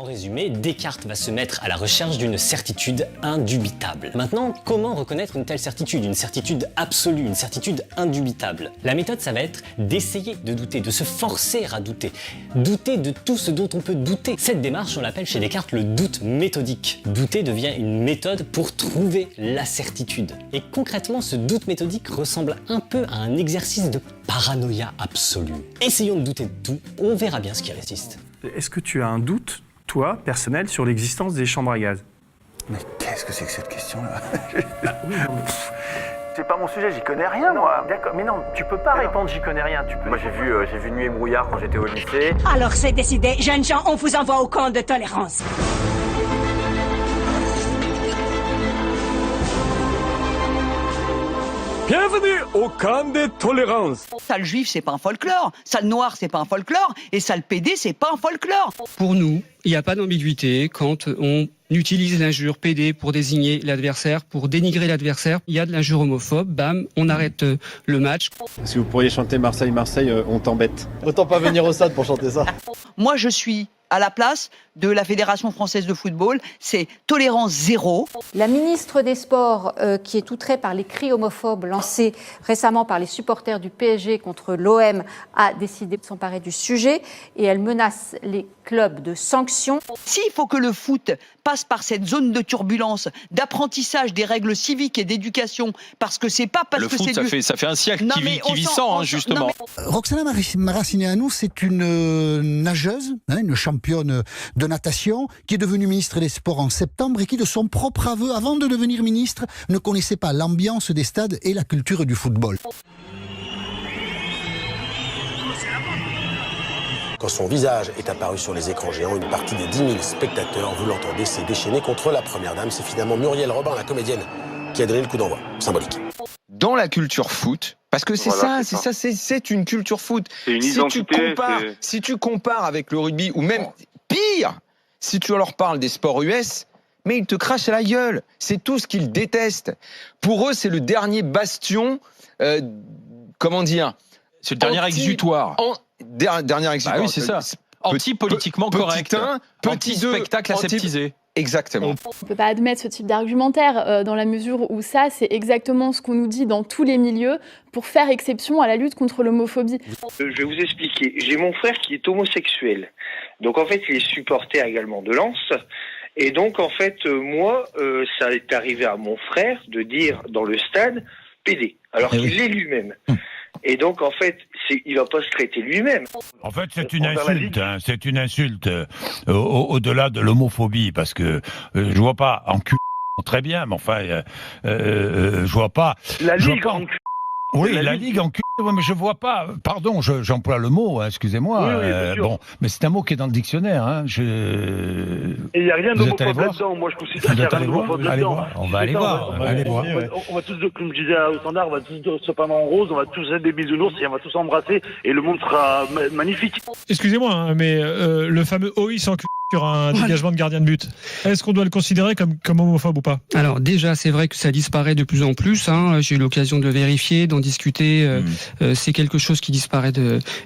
En résumé, Descartes va se mettre à la recherche d'une certitude indubitable. Maintenant, comment reconnaître une telle certitude, une certitude absolue, une certitude indubitable? La méthode, ça va être d'essayer de douter, de se forcer à douter. Douter de tout ce dont on peut douter. Cette démarche, on l'appelle chez Descartes le doute méthodique. Douter devient une méthode pour trouver la certitude. Et concrètement, ce doute méthodique ressemble un peu à un exercice de paranoïa absolue. Essayons de douter de tout, on verra bien ce qui résiste. Est-ce que tu as un doute, toi, personnel, sur l'existence des chambres à gaz? Mais qu'est-ce que c'est que cette question-là? Oui, non, mais... C'est pas mon sujet, j'y connais rien, moi. D'accord, mais non, tu peux pas répondre, j'y connais rien. Tu peux... Moi, j'ai vu Nuit et brouillard quand j'étais au lycée. Alors c'est décidé, jeunes gens, on vous envoie au camp de tolérance. Bienvenue au camp de tolérance. Sale juif, c'est pas un folklore. Sale noir, c'est pas un folklore. Et sale PD, c'est pas un folklore. Pour nous, il n'y a pas d'ambiguïté quand on utilise l'injure PD pour désigner l'adversaire, pour dénigrer l'adversaire. Il y a de l'injure homophobe, bam, on arrête le match. Si vous pourriez chanter Marseille, Marseille, on t'embête. Autant pas venir au stade pour chanter ça. Moi, je suis à la place de la Fédération française de football. C'est tolérance zéro. La ministre des Sports, qui est outrée par les cris homophobes lancés récemment par les supporters du PSG contre l'OM, a décidé de s'emparer du sujet et elle menace les clubs de sanctions. S'il faut que le foot passe par cette zone de turbulence, d'apprentissage des règles civiques et d'éducation, parce que c'est pas parce le que foot, c'est ça fait un siècle qui vit sans, justement. Roxana Maracineanu, c'est une nageuse, une championne de natation, qui est devenue ministre des Sports en septembre et qui, de son propre aveu, avant de devenir ministre, ne connaissait pas l'ambiance des stades et la culture du football. Quand son visage est apparu sur les écrans géants, une partie des 10 000 spectateurs, vous l'entendez, s'est déchaînée contre la première dame. C'est finalement Muriel Robin, la comédienne, qui a donné le coup d'envoi. Symbolique. Dans la culture foot, parce que c'est une culture foot. C'est une identité. Si tu compares avec le rugby, ou même pire, si tu leur parles des sports US, mais ils te crachent à la gueule. C'est tout ce qu'ils détestent. Pour eux, c'est le dernier bastion, comment dire, c'est le dernier exutoire. Dernier exutoire. Ah oui, c'est ça. Anti-politiquement correct. Petit spectacle aseptisé. Exactement. On ne peut pas admettre ce type d'argumentaire dans la mesure où ça, c'est exactement ce qu'on nous dit dans tous les milieux pour faire exception à la lutte contre l'homophobie. Je vais vous expliquer. J'ai mon frère qui est homosexuel. Donc en fait, il est supporter également de Lens. Et donc en fait, moi, ça est arrivé à mon frère de dire dans le stade PD, alors qu'il l'est lui-même. Et donc, en fait, il va pas se traiter lui-même. En fait, c'est une insulte. C'est une insulte au-delà de l'homophobie, parce que je vois pas en cul très bien, mais enfin, je vois pas. La Ligue en cul. Oui, la Ligue en cul. Ouais, mais je vois pas. Pardon, j'emploie le mot. Excusez-moi. Oui, bon, mais c'est un mot qui est dans le dictionnaire. Et il n'y a rien d'homophobe là-dedans. Moi, je considère qu'il n'y a rien d'homophobe là-dedans. On va aller voir. On va tous, comme je disais au standard, on va tous se peindre en rose, on va tous être des bisounours et on va tous embrasser et le monde sera magnifique. Excusez-moi, mais le fameux OI sans cul sur un dégagement de gardien de but, est-ce qu'on doit le considérer comme homophobe ou pas? Alors déjà, c'est vrai que ça disparaît de plus en plus. J'ai eu l'occasion de le vérifier, d'en discuter. C'est quelque chose qui disparaît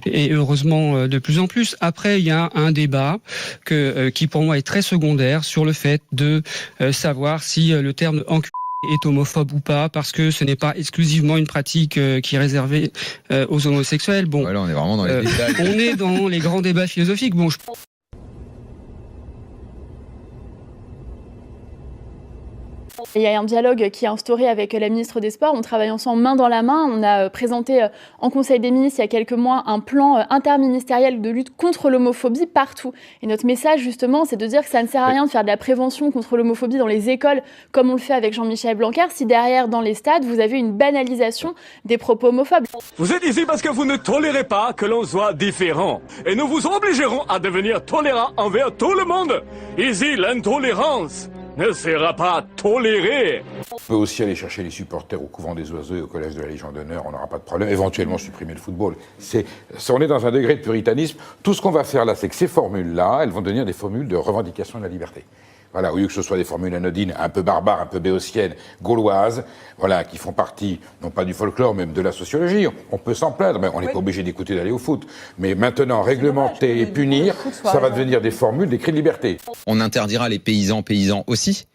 et heureusement de plus en plus. Après, il y a un débat qui pour moi est très secondaire sur le fait de savoir si le terme enculé est homophobe ou pas, parce que ce n'est pas exclusivement une pratique qui est réservée aux homosexuels. Bon, voilà, on est vraiment dans les détails. On est dans les grands débats philosophiques. Bon, Il y a un dialogue qui est instauré avec la ministre des Sports. On travaille ensemble main dans la main. On a présenté en Conseil des ministres il y a quelques mois un plan interministériel de lutte contre l'homophobie partout. Et notre message justement, c'est de dire que ça ne sert à rien de faire de la prévention contre l'homophobie dans les écoles comme on le fait avec Jean-Michel Blanquer si derrière dans les stades vous avez une banalisation des propos homophobes. Vous êtes ici parce que vous ne tolérez pas que l'on soit différent. Et nous vous obligerons à devenir tolérant envers tout le monde. Ici, l'intolérance ne sera pas tolérée. On peut aussi aller chercher les supporters au couvent des oiseaux et au collège de la Légion d'honneur, on n'aura pas de problème. Éventuellement supprimer le football. On est dans un degré de puritanisme. Tout ce qu'on va faire là, c'est que ces formules-là, elles vont devenir des formules de revendication de la liberté. Voilà, au lieu que ce soit des formules anodines, un peu barbares, un peu béotiennes, gauloises, voilà, qui font partie, non pas du folklore, même de la sociologie. On peut s'en plaindre, mais on n'est pas obligé d'écouter d'aller au foot. Mais maintenant, réglementer et punir, ça va devenir des formules, des cris de liberté. On interdira les paysans aussi.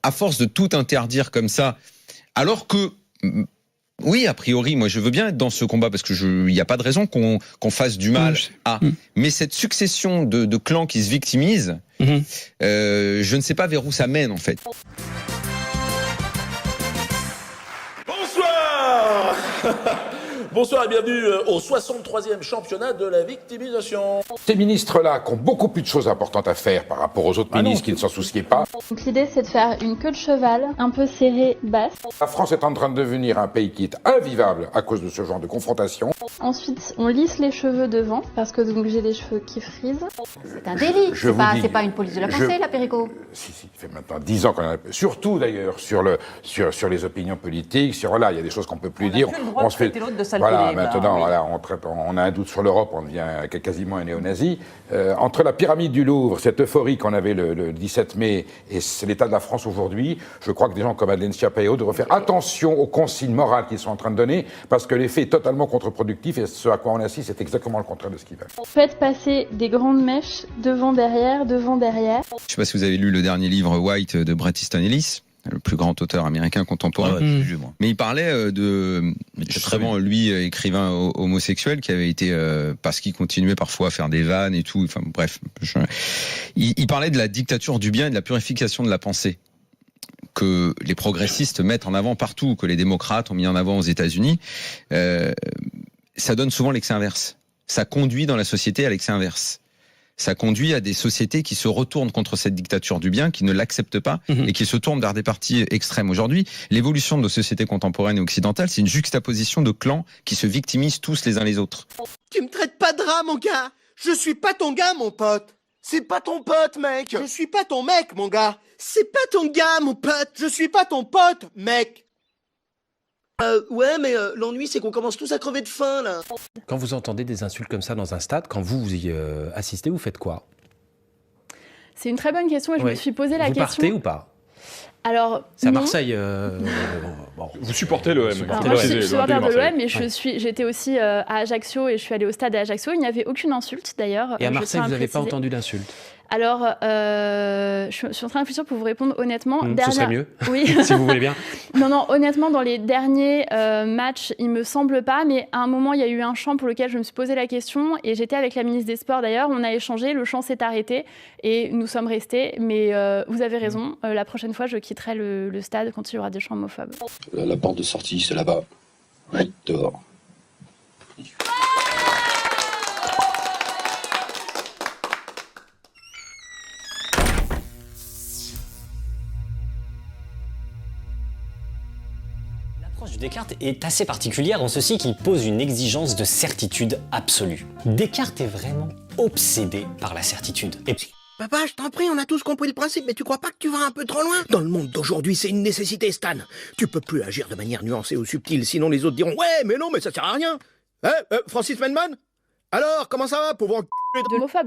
À force de tout interdire comme ça, alors que... Oui, a priori, moi je veux bien être dans ce combat parce que il n'y a pas de raison qu'on fasse du mal à. Mais cette succession de clans qui se victimisent, je ne sais pas vers où ça mène en fait. Bonsoir. Bonsoir et bienvenue au 63e championnat de la victimisation. Ces ministres-là, qui ont beaucoup plus de choses importantes à faire par rapport aux autres ministres qui ne s'en souciaient pas. Donc l'idée c'est de faire une queue de cheval un peu serrée, basse. La France est en train de devenir un pays qui est invivable à cause de ce genre de confrontation. Ensuite, on lisse les cheveux devant parce que donc j'ai des cheveux qui frisent. C'est un délit. C'est pas une police de la pensée, la Perico. Si, ça fait maintenant 10 ans qu'on en a... Surtout d'ailleurs sur les opinions politiques, il y a des choses qu'on peut plus dire. On se fait voilà, maintenant, on a un doute sur l'Europe, on devient quasiment un néo-nazi. Entre la pyramide du Louvre, cette euphorie qu'on avait le 17 mai, et c'est l'état de la France aujourd'hui, je crois que des gens comme Madeleine Schiappa devraient faire attention aux consignes morales qu'ils sont en train de donner, parce que l'effet est totalement contre-productif, et ce à quoi on assiste, c'est exactement le contraire de ce qu'ils veulent. Faites passer des grandes mèches devant, derrière. Je ne sais pas si vous avez lu le dernier livre White de Bret Easton Ellis, le plus grand auteur américain contemporain. Mais il parlait de justement lui, écrivain homosexuel, qui avait été parce qu'il continuait parfois à faire des vannes et tout. Enfin bref, il parlait de la dictature du bien et de la purification de la pensée que les progressistes mettent en avant partout, que les démocrates ont mis en avant aux États-Unis. Ça donne souvent l'excès inverse. Ça conduit dans la société à l'excès inverse. Ça conduit à des sociétés qui se retournent contre cette dictature du bien, qui ne l'acceptent pas et qui se tournent vers des partis extrêmes. Aujourd'hui, l'évolution de nos sociétés contemporaines et occidentales, c'est une juxtaposition de clans qui se victimisent tous les uns les autres. Tu me traites pas de rat, mon gars. Je suis pas ton gars, mon pote. C'est pas ton pote, mec. Je suis pas ton mec, mon gars. C'est pas ton gars, mon pote. Je suis pas ton pote, mec. Ouais, mais l'ennui, c'est qu'on commence tous à crever de faim, là. Quand vous entendez des insultes comme ça dans un stade, quand vous y assistez, vous faites quoi? C'est une très bonne question et je me suis posé la question. Vous partez ou pas? Alors, c'est à Marseille. Vous supportez l'OM. Moi, je suis supporter de l'OM, mais j'étais aussi à Ajaccio et je suis allée au stade à Ajaccio. Il n'y avait aucune insulte, d'ailleurs. Et à Marseille, vous n'avez pas entendu d'insulte? Alors, je suis en train de réfléchir pour vous répondre honnêtement. Ce serait mieux, oui. si vous voulez bien. Non, honnêtement, dans les derniers matchs, il me semble pas, mais à un moment, il y a eu un chant pour lequel je me suis posé la question, et j'étais avec la ministre des Sports d'ailleurs, on a échangé, le chant s'est arrêté, et nous sommes restés, mais vous avez raison, la prochaine fois, je quitterai le stade quand il y aura des chants homophobes. La porte de sortie, c'est là-bas. Ouais, dehors. L'approche de Descartes est assez particulière en ceci qu'il pose une exigence de certitude absolue. Descartes est vraiment obsédé par la certitude. Et puis, Papa, je t'en prie, on a tous compris le principe, mais tu crois pas que tu vas un peu trop loin? Dans le monde d'aujourd'hui, c'est une nécessité, Stan. Tu peux plus agir de manière nuancée ou subtile, sinon les autres diront « Ouais, mais non, mais ça sert à rien !» Francis Manman? Alors, comment ça va, pauvre de homophobe.